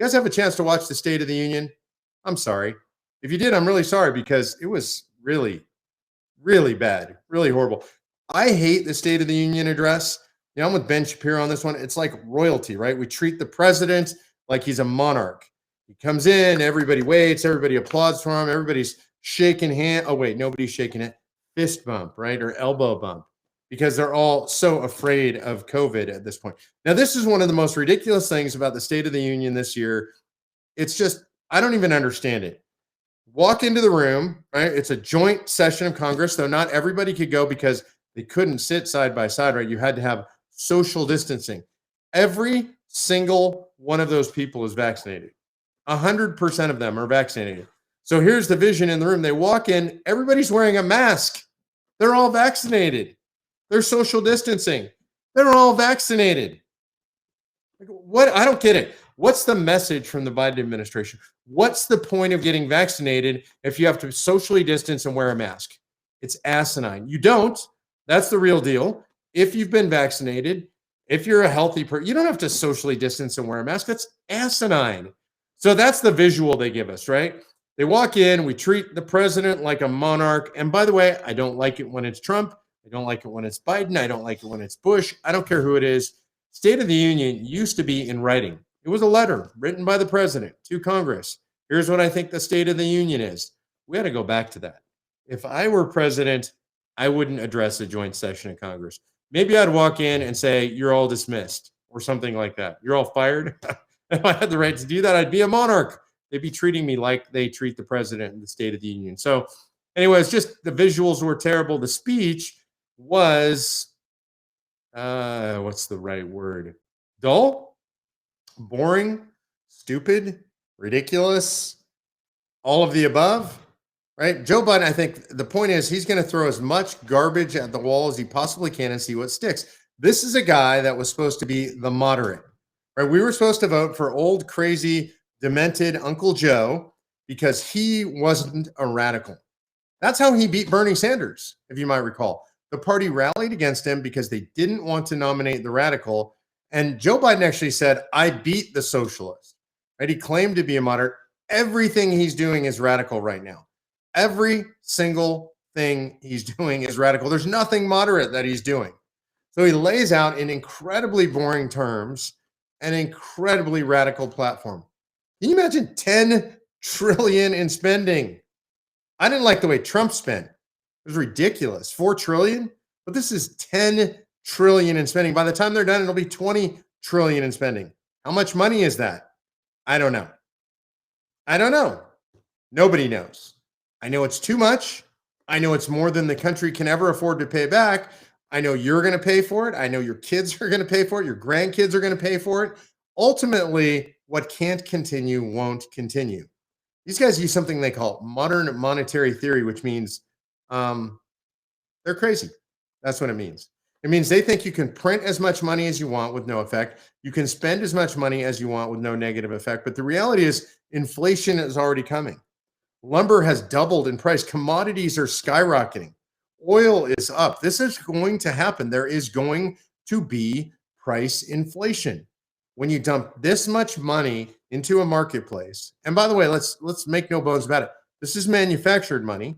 You guys have a chance to watch the State of the Union? I'm sorry. If you did, I'm really sorry because it was really, really bad, really horrible. I hate the State of the Union address. I'm with Ben Shapiro on this one. It's like royalty, right? We treat the president like he's a monarch. He comes in, everybody waits, everybody applauds for him, everybody's shaking hand. Oh, wait, nobody's shaking it. Fist bump, right? Or elbow bump, because they're all so afraid of COVID at this point. Now, this is one of the most ridiculous things about the State of the Union this year. It's just, I don't even understand it. Walk into the room, right? It's a joint session of Congress, though not everybody could go because they couldn't sit side by side, right? You had to have social distancing. Every single one of those people is vaccinated. 100% of them are vaccinated. So here's the vision in the room. They walk in, everybody's wearing a mask. They're all vaccinated. They're social distancing. They're all vaccinated. What? I don't get it. What's the message from the Biden administration? What's the point of getting vaccinated if you have to socially distance and wear a mask? It's asinine. You don't. That's the real deal. If you've been vaccinated, if you're a healthy person, you don't have to socially distance and wear a mask. That's asinine. So that's the visual they give us, right? They walk in, we treat the president like a monarch. And by the way, I don't like it when it's Trump. I don't like it when it's Biden. I don't like it when it's Bush. I don't care who it is. State of the Union used to be in writing. It was a letter written by the president to Congress. Here's what I think the State of the Union is. We had to go back to that. If I were president, I wouldn't address a joint session of Congress. Maybe I'd walk in and say, you're all dismissed or something like that. You're all fired. If I had the right to do that, I'd be a monarch. They'd be treating me like they treat the president in the State of the Union. So anyways, just the visuals were terrible. The speech was, what's the right word? Dull, boring, stupid, ridiculous, all of the above, right? Joe Biden, I think the point is he's going to throw as much garbage at the wall as he possibly can and see what sticks. This is a guy that was supposed to be the moderate, right? We were supposed to vote for old, crazy, demented Uncle Joe because he wasn't a radical. That's how he beat Bernie Sanders, if you might recall. The party rallied against him because they didn't want to nominate the radical. And Joe Biden actually said, I beat the socialist, right? He claimed to be a moderate. Everything he's doing is radical right now. Every single thing he's doing is radical. There's nothing moderate that he's doing. So he lays out in incredibly boring terms an incredibly radical platform. Can you imagine 10 trillion in spending? I didn't like the way Trump spent. It was ridiculous. 4 trillion, but this is 10 trillion in spending. By the time they're done, it'll be 20 trillion in spending. How much money is that? I don't know. I don't know. Nobody knows. I know it's too much. I know it's more than the country can ever afford to pay back. I know you're going to pay for it. I know your kids are going to pay for it. Your grandkids are going to pay for it. Ultimately, what can't continue won't continue. These guys use something they call modern monetary theory, which means they're crazy. That's what it means. It means they think you can print as much money as you want with no effect. You can spend as much money as you want with no negative effect. But the reality is inflation is already coming. Lumber has doubled in price. Commodities are skyrocketing. Oil is up. This is going to happen. There is going to be price inflation. When you dump this much money into a marketplace, and by the way, let's make no bones about it. This is manufactured money.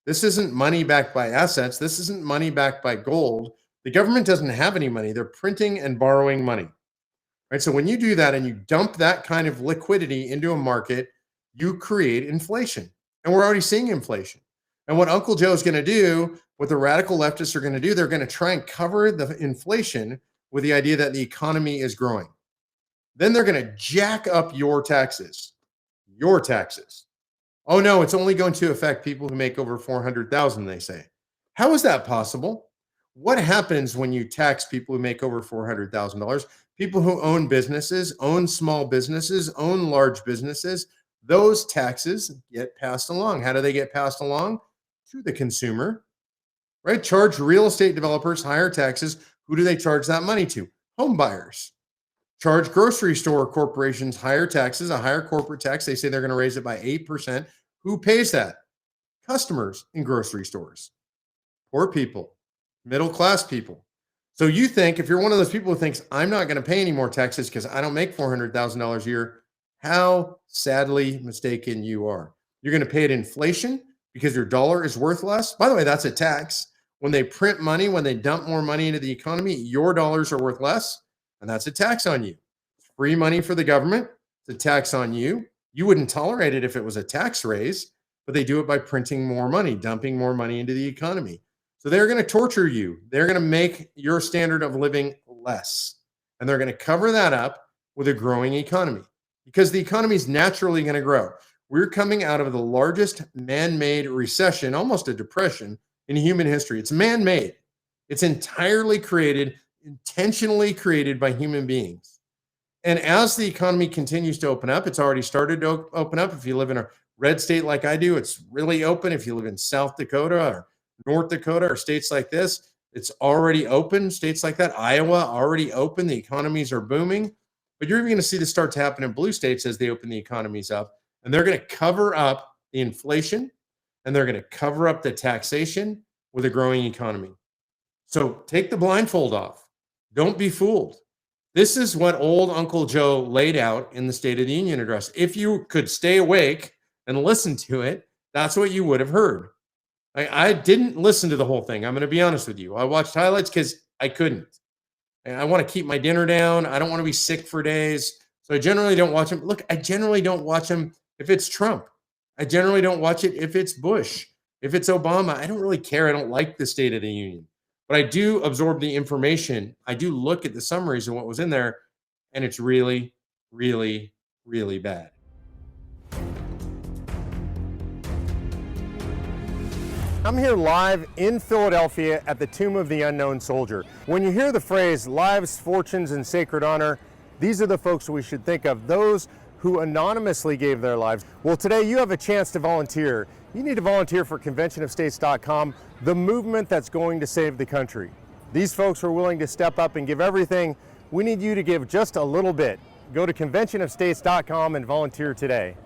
This isn't money backed by assets. This isn't money backed by gold. The government doesn't have any money. They're printing and borrowing money. Right? So when you do that and you dump that kind of liquidity into a market, you create inflation. And we're already seeing inflation. And what Uncle Joe is going to do, what the radical leftists are going to do, they're going to try and cover the inflation with the idea that the economy is growing. Then they're going to jack up your taxes. Your taxes. Oh no, it's only going to affect people who make over 400,000, they say. How is that possible? What happens when you tax people who make over $400,000? People who own businesses, own small businesses, own large businesses, those taxes get passed along. How do they get passed along? To the consumer, right? Charge real estate developers higher taxes. Who do they charge that money to? Home buyers. Charge grocery store corporations higher taxes, a higher corporate tax. They say they're going to raise it by 8%. Who pays that? Customers in grocery stores. Poor people, middle-class people. So you think if you're one of those people who thinks, I'm not going to pay any more taxes because I don't make $400,000 a year, How sadly mistaken you are. You're going to pay it inflation because your dollar is worth less. By the way, that's a tax. When they print money, when they dump more money into the economy, your dollars are worth less, and that's a tax on you. Free money for the government, it's a tax on you. You wouldn't tolerate it if it was a tax raise, but they do it by printing more money, dumping more money into the economy. So they're going to torture you. They're going to make your standard of living less, and they're going to cover that up with a growing economy because the economy is naturally going to grow. We're coming out of the largest man-made recession, almost a depression in human history. It's man-made. It's entirely created, intentionally created by human beings. And as the economy continues to open up, it's already started to open up. If you live in a red state like I do, it's really open. If you live in South Dakota or North Dakota or states like this, it's already open. States like that, Iowa, already open. The economies are booming. But you're even going to see this start to happen in blue states as they open the economies up. And they're going to cover up the inflation and they're going to cover up the taxation with a growing economy. So take the blindfold off. Don't be fooled. This is what old Uncle Joe laid out in the State of the Union address. If you could stay awake and listen to it, that's what you would have heard. I didn't listen to the whole thing. I'm going to be honest with you. I watched highlights because I couldn't. And I want to keep my dinner down. I don't want to be sick for days. So I generally don't watch them. Look, I generally don't watch them if it's Trump. I generally don't watch it if it's Bush, if it's Obama. I don't really care. I don't like the State of the Union. But I do absorb the information. I do look at the summaries and what was in there, and it's really, really, really bad. I'm here live in Philadelphia at the Tomb of the Unknown Soldier. When you hear the phrase lives, fortunes, and sacred honor, these are the folks we should think of, those who anonymously gave their lives. Well, today you have a chance to volunteer. You need to volunteer for conventionofstates.com, the movement that's going to save the country. These folks are willing to step up and give everything. We need you to give just a little bit. Go to conventionofstates.com and volunteer today.